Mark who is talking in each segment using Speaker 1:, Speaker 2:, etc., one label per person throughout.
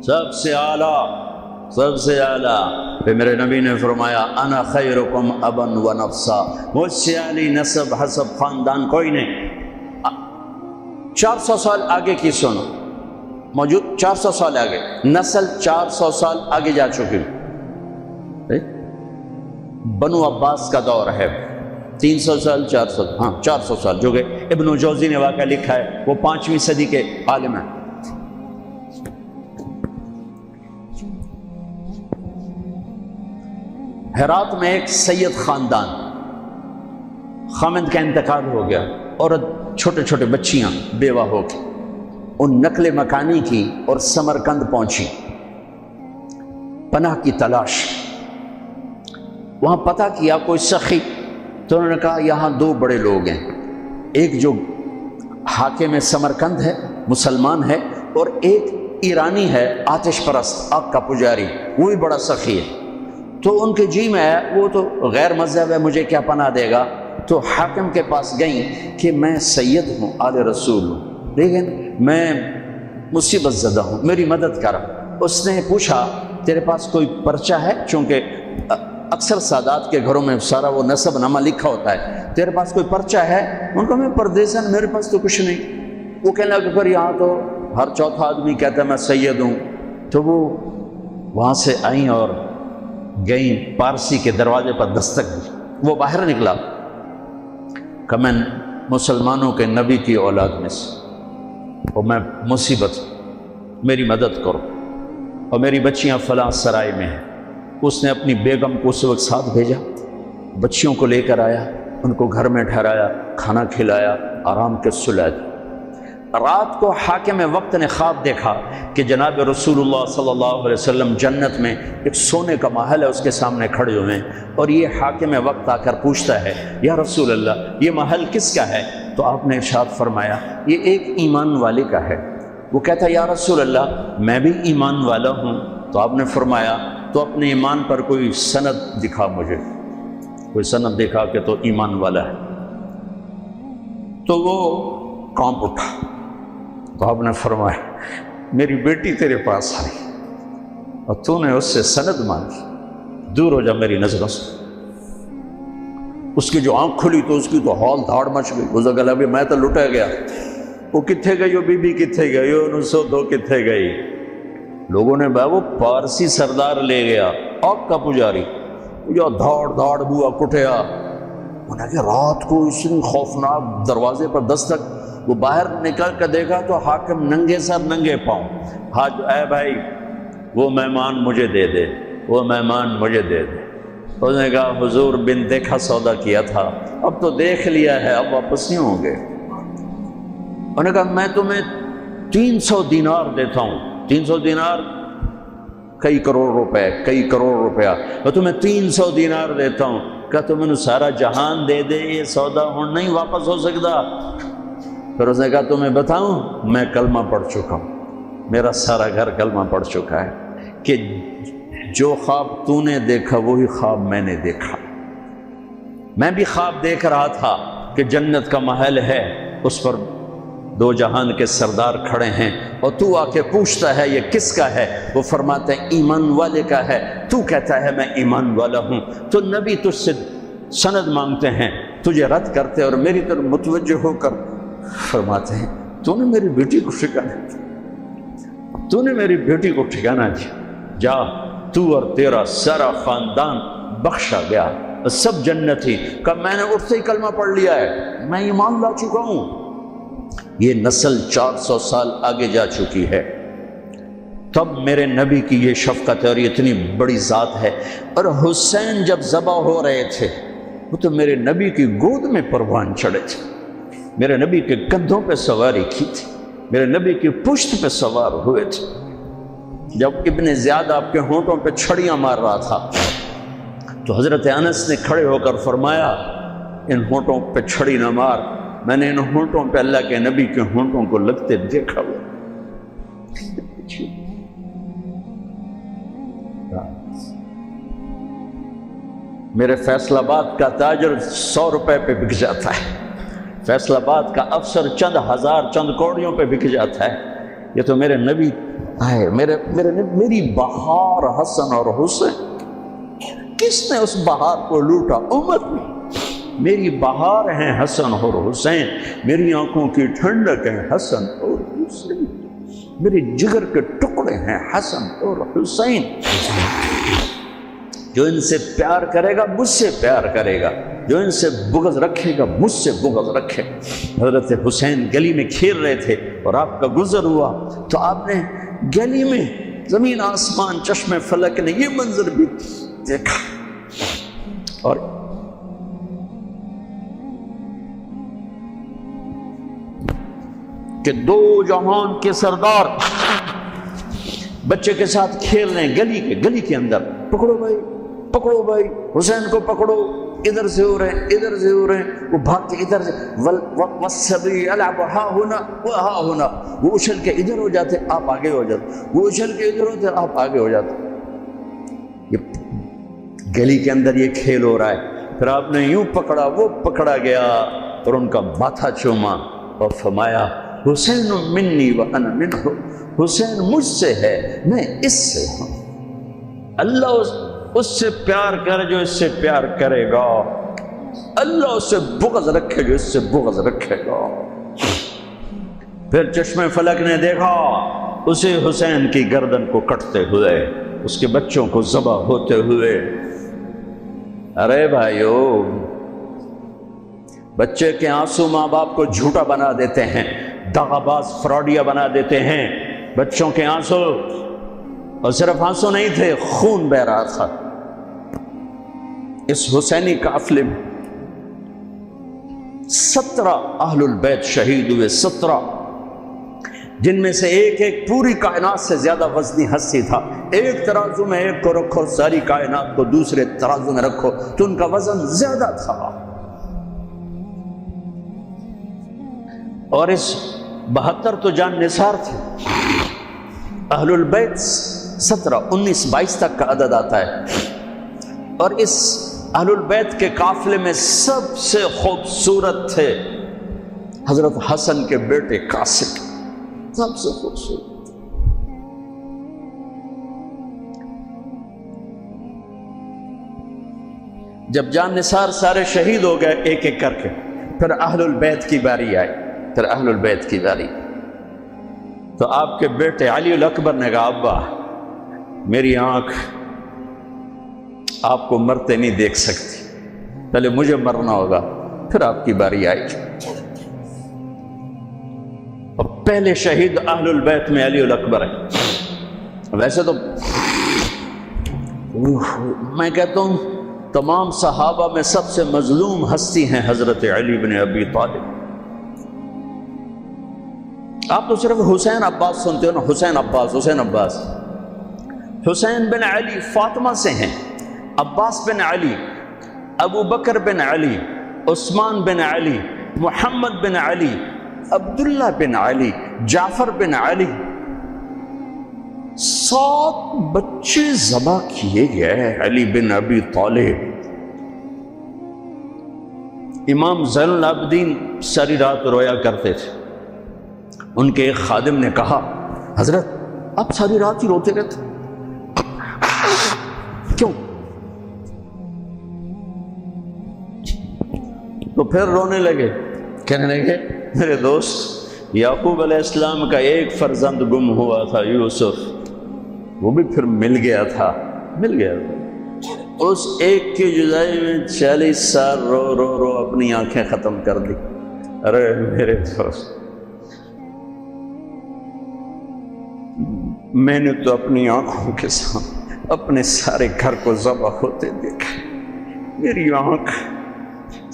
Speaker 1: سب سے اعلیٰ، سب سے اعلیٰ۔ پھر میرے نبی نے فرمایا انا خیرکم ابا و نفسا، مجھ سے اعلی نسب حسب خاندان کوئی نہیں۔ 400 سال آگے کی سنو، موجود 400 سال آگے، نسل 400 سال آگے جا چکی۔ بنو عباس کا دور ہے، 300 سال 400، ہاں 400 سال، جو کہ ابن جوزی نے واقعہ لکھا ہے، وہ 5ویں صدی کے عالم ہیں۔ ہرات میں ایک سید خاندان، خامند کا انتقال ہو گیا، عورت چھوٹے چھوٹے بچیاں بیوہ ہو کے ان نقل مکانی کی اور سمرقند پہنچی، پناہ کی تلاش۔ وہاں پتہ کیا کوئی سخی، تو انہوں نے کہا یہاں 2 بڑے لوگ ہیں، ایک جو حاکم سمرقند ہے، مسلمان ہے، اور ایک ایرانی ہے، آتش پرست، آگ کا پجاری، وہ بھی بڑا سخی ہے۔ تو ان کے جی میں ہے وہ تو غیر مذہب ہے، مجھے کیا پناہ دے گا؟ تو حاکم کے پاس گئیں کہ میں سید ہوں، آل رسول ہوں، لیکن میں مصیبت زدہ ہوں، میری مدد کر۔ اس نے پوچھا تیرے پاس کوئی پرچہ ہے؟ چونکہ اکثر سادات کے گھروں میں سارا وہ نسب نامہ لکھا ہوتا ہے، تیرے پاس کوئی پرچہ ہے؟ ان کو میں پردیسن، میرے پاس تو کچھ نہیں۔ وہ کہنے لگا پھر یہاں تو ہر چوتھا آدمی کہتا ہے میں سید ہوں۔ تو وہ وہاں سے آئیں اور گئیں، پارسی کے دروازے پر دستک دی۔ وہ باہر نکلا کہ میں مسلمانوں کے نبی کی اولاد میں سے، اور میں مصیبت، میری مدد کرو، اور میری بچیاں فلاں سرائے میں ہیں۔ اس نے اپنی بیگم کو اس وقت ساتھ بھیجا، بچیوں کو لے کر آیا، ان کو گھر میں ٹھہرایا، کھانا کھلایا، آرام کے سلا دی۔ رات کو حاکم وقت نے خواب دیکھا کہ جناب رسول اللہ صلی اللہ علیہ وسلم جنت میں ایک سونے کا محل ہے، اس کے سامنے کھڑے ہوئے ہیں، اور یہ حاکم وقت آ کر پوچھتا ہے یا رسول اللہ یہ محل کس کا ہے؟ تو آپ نے ارشاد فرمایا یہ ایک ایمان والے کا ہے۔ وہ کہتا ہے یا رسول اللہ میں بھی ایمان والا ہوں۔ تو آپ نے فرمایا تو اپنے ایمان پر کوئی سند دکھا، مجھے کوئی سند دکھا کہ تو ایمان والا ہے۔ تو وہ کانپ اٹھا۔ تو آپ نے فرمایا میری بیٹی تیرے پاس آئی اور تو نے اس سے سند مانگی، دور ہو جا میری نظروں سے۔ اس کی جو آنکھ کھلی تو اس کی تو ہال دھاڑ مچ گئی، اس گلا بھی میں تو لٹا گیا، وہ کتھے گئی، وہ بی بی کتھے گئی، وہ 902 کتھے گئی؟ لوگوں نے وہ پارسی سردار لے گیا، آگ کا پجاری، جو دھاڑ دھاڑ بوا کٹیا۔ انہوں نے رات کو اس خوفناک دروازے پر دستک، وہ باہر نکل کر دیکھا تو حاکم ننگے سر ننگے پاؤں، حاج اے بھائی وہ مہمان مجھے دے دے، وہ مہمان مجھے دے دے۔ اس نے کہا حضور بن دیکھا سودا کیا تھا، اب تو دیکھ لیا ہے، اب واپس نہیں ہوں گے۔ انہوں نے کہا میں تمہیں 300 دینار دیتا ہوں، 300 دینار کئی کروڑ روپے، کئی کروڑ روپیہ، میں تمہیں 300 دینار دیتا ہوں۔ کہا تم انہوں سارا جہان دے دے، یہ سودا ہوں نہیں واپس ہو سکتا۔ پھر اس نے کہا تمہیں بتاؤں میں کلمہ پڑھ چکا ہوں، میرا سارا گھر کلمہ پڑھ چکا ہے، کہ جو خواب تو نے دیکھا وہی خواب میں نے دیکھا۔ میں بھی خواب دیکھ رہا تھا کہ جنت کا محل ہے، اس پر 2 جہان کے سردار کھڑے ہیں، اور تو آ کے پوچھتا ہے یہ کس کا ہے؟ وہ فرماتے ہیں ایمان والے کا ہے۔ تو کہتا ہے میں ایمان والا ہوں، تو نبی تجھ سے سند مانگتے ہیں، تجھے رد کرتے اور میری طرف متوجہ ہو کر فرماتے ہیں تو نے میری بیٹی کو ٹھکانا دیا، تو نے میری بیٹی کو ٹھکانا دیا، جا تو اور تیرا سارا خاندان بخشا گیا، سب جنتی۔ کہ میں نے اٹھتے ہی کلمہ پڑھ لیا ہے، میں ایمان لا چکا ہوں۔ یہ نسل 400 سال آگے جا چکی ہے، تب میرے نبی کی یہ شفقت ہے اور یہ اتنی بڑی ذات ہے۔ اور حسین جب ذبح ہو رہے تھے وہ تو میرے نبی کی گود میں پروان چڑھے تھے، میرے نبی کے کندھوں پہ سواری کی تھی، میرے نبی کی پشت پہ سوار ہوئے تھے۔ جب ابن زیاد آپ کے ہونٹوں پہ چھڑیاں مار رہا تھا تو حضرت انس نے کھڑے ہو کر فرمایا ان ہونٹوں پہ چھڑی نہ مار، میں نے ان ہونٹوں پہ اللہ کے نبی کے ہونٹوں کو لگتے دیکھا ہوا۔ میرے فیصل آباد کا تاجر 100 روپے پہ بک جاتا ہے، فیصل آباد کا افسر چند ہزار چند کوڑیوں پہ بک جاتا ہے، یہ تو میرے نبی آئے میری بہار حسن اور حسین، کس نے اس بہار کو لوٹا؟ عمر نے۔ میری بہار ہیں حسن اور حسین، میری آنکھوں کی ٹھنڈک ہے حسن اور حسین، میرے جگر کے ٹکڑے ہیں حسن اور حسین۔ جو ان سے پیار کرے گا مجھ سے پیار کرے گا، جو ان سے بغض رکھے گا مجھ سے بغض رکھے۔ حضرت حسین گلی میں کھیل رہے تھے اور آپ کا گزر ہوا تو آپ نے گلی میں زمین آسمان چشمے فلک نے یہ منظر بھی دیکھا، اور کہ دو جہان کے سردار بچے کے ساتھ کھیل رہے ہیں گلی کے اندر۔ پکڑو بھائی پکڑو بھائی، حسین کو پکڑو، ادھر سے ہو رہے ہیں ادھر سے ہو رہے ہیں، وہ بھاگ کے ادھر سے والصبی یلعب ہا ہونا و ہا ہونا، وہ اچھل کے ادھر ہو جاتے آپ آگے ہو جاتے، وہ اچھل کے ادھر ہوتے آپ آگے ہو جاتے۔ یہ گلی کے اندر یہ کھیل ہو رہا ہے، پھر آپ نے یوں پکڑا، وہ پکڑا گیا اور ان کا ماتھا چوما اور فرمایا حسین منی وانا منہ، حسین مجھ سے ہے میں اس سے ہوں۔ اللہ اس سے پیار کر جو اس سے پیار کرے گا، اللہ اس سے بغض رکھے جو اس سے بغض رکھے گا۔ پھر چشمے فلک نے دیکھا اسے حسین کی گردن کو کٹتے ہوئے، اس کے بچوں کو ذبح ہوتے ہوئے۔ ارے بھائیو، بچے کے آنسو ماں باپ کو جھوٹا بنا دیتے ہیں، دغاباز فراڈیا بنا دیتے ہیں۔ بچوں کے آنسو، اور صرف آنسو نہیں تھے، خون بہ رہا تھا۔ اس حسینی قافلے میں 17 اہل البیت شہید ہوئے، 17، جن میں سے ایک پوری کائنات سے زیادہ وزنی ہستی تھا۔ ایک ترازو میں ایک کو رکھو، ساری کائنات کو دوسرے ترازو میں رکھو تو ان کا وزن زیادہ تھا۔ اور اس 72 تو جان نثار تھے۔ اہل البیت 17، 19، 22 تک کا عدد آتا ہے۔ اور اس اہل البیت کے قافلے میں سب سے خوبصورت تھے حضرت حسن کے بیٹے قاسم، سب سے خوبصورت۔ جب جان نثار سارے شہید ہو گئے ایک ایک کر کے، پھر اہل البیت کی باری آئی، پھر اہل البیت کی باری۔ تو آپ کے بیٹے علی الاکبر نے کہا ابا میری آنکھ آپ کو مرتے نہیں دیکھ سکتی، پہلے مجھے مرنا ہوگا پھر آپ کی باری آئی۔ اور پہلے شہید اہل البیت میں علی الاکبر ہے۔ ویسے تو میں کہتا ہوں تمام صحابہ میں سب سے مظلوم ہستی ہیں حضرت علی بن ابی طالب۔ آپ تو صرف حسین عباس سنتے ہو نا، حسین عباس حسین عباس۔ حسین بن علی فاطمہ سے ہیں، عباس بن علی، ابو بکر بن علی، عثمان بن علی، محمد بن علی، عبداللہ بن علی، جعفر بن علی، 7 بچے ذبح کیے گئے علی بن ابی طالب۔ امام زین العابدین ساری رات رویا کرتے تھے۔ ان کے ایک خادم نے کہا حضرت آپ ساری رات ہی روتے رہتے، کیوں؟ تو پھر رونے لگے، کہنے لگے میرے دوست یعقوب علیہ السلام کا ایک فرزند گم ہوا تھا یوسف، وہ بھی پھر مل گیا تھا۔ اس ایک کی جدائی میں 40 سال رو رو رو اپنی آنکھیں ختم کر دی۔ ارے میرے دوست، میں نے تو اپنی آنکھوں کے سامنے اپنے سارے گھر کو ذبح ہوتے دیکھا، میری آنکھ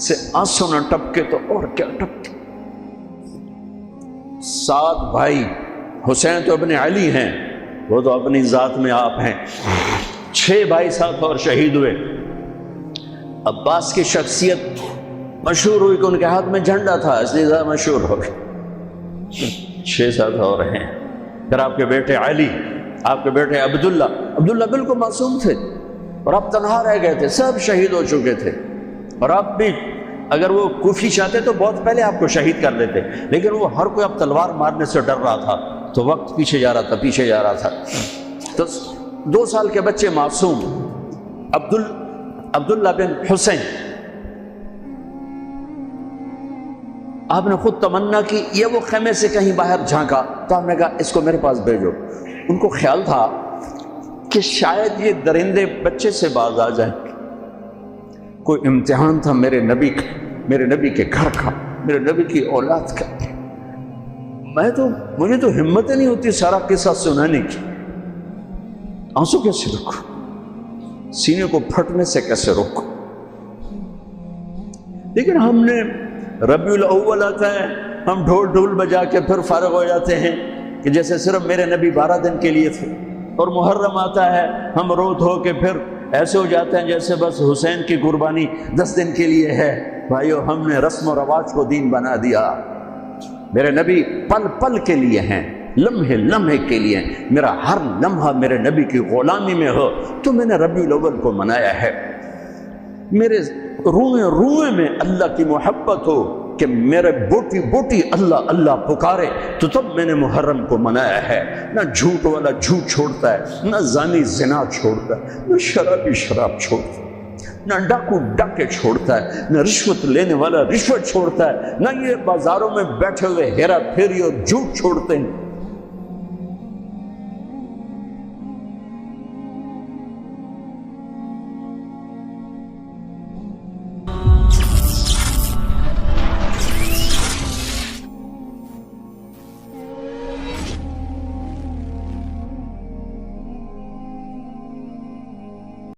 Speaker 1: سے آنسو نہ ٹپکے تو اور کیا ٹپکے۔ 7 بھائی، حسین تو ابن علی ہیں، وہ تو اپنی ذات میں آپ ہیں، 6 بھائی ساتھ اور شہید ہوئے۔ عباس کی شخصیت مشہور ہوئی کہ ان کے ہاتھ میں جھنڈا تھا، اس لیے زیادہ مشہور ہو گئے۔ 6 ساتھ اور ہیں۔ پھر آپ کے بیٹے علی، آپ کے بیٹے عبداللہ بالکل معصوم تھے اور آپ تنہا رہ گئے تھے، سب شہید ہو چکے تھے۔ اور آپ بھی اگر وہ کوفی چاہتے تو بہت پہلے آپ کو شہید کر دیتے، لیکن وہ ہر کوئی اب تلوار مارنے سے ڈر رہا تھا تو وقت پیچھے جا رہا تھا. تو 2 سال کے بچے معصوم عبداللہ بن حسین، آپ نے خود تمنا کی، یہ وہ خیمے سے کہیں باہر جھانکا تو آپ نے کہا اس کو میرے پاس بھیجو. ان کو خیال تھا کہ شاید یہ درندے بچے سے باز آ جائیں. کوئی امتحان تھا میرے نبی کے گھر کا، میرے نبی کی اولاد کا. مجھے تو ہمت نہیں ہوتی سارا قصہ سنانے کی. آنسو کیسے روکو، سینے کو پھٹنے سے کیسے روکو. لیکن ہم نے ربیع الاول آتا ہے، ہم ڈھول بجا کے پھر فارغ ہو جاتے ہیں کہ جیسے صرف میرے نبی 12 دن کے لیے تھے. اور محرم آتا ہے، ہم رو دھو کے پھر ایسے ہو جاتے ہیں جیسے بس حسین کی قربانی 10 دن کے لیے ہے. بھائیو، ہم نے رسم و رواج کو دین بنا دیا. میرے نبی پل پل کے لیے ہیں، لمحے کے لیے. میرا ہر لمحہ میرے نبی کی غلامی میں ہو تو میں نے ربیع الاول کو منایا ہے. میرے روئے میں اللہ کی محبت ہو کہ میرے بوٹی اللہ اللہ پکارے تو تب میں نے محرم کو منایا ہے. نہ جھوٹ والا جھوٹ چھوڑتا ہے، نہ زانی زنا چھوڑتا ہے، نہ شرابی شراب چھوڑتا ہے، نہ ڈاکو ڈاکے چھوڑتا ہے، نہ رشوت لینے والا رشوت چھوڑتا ہے، نہ یہ بازاروں میں بیٹھے ہوئے ہیرا پھیری اور جھوٹ چھوڑتے ہیں.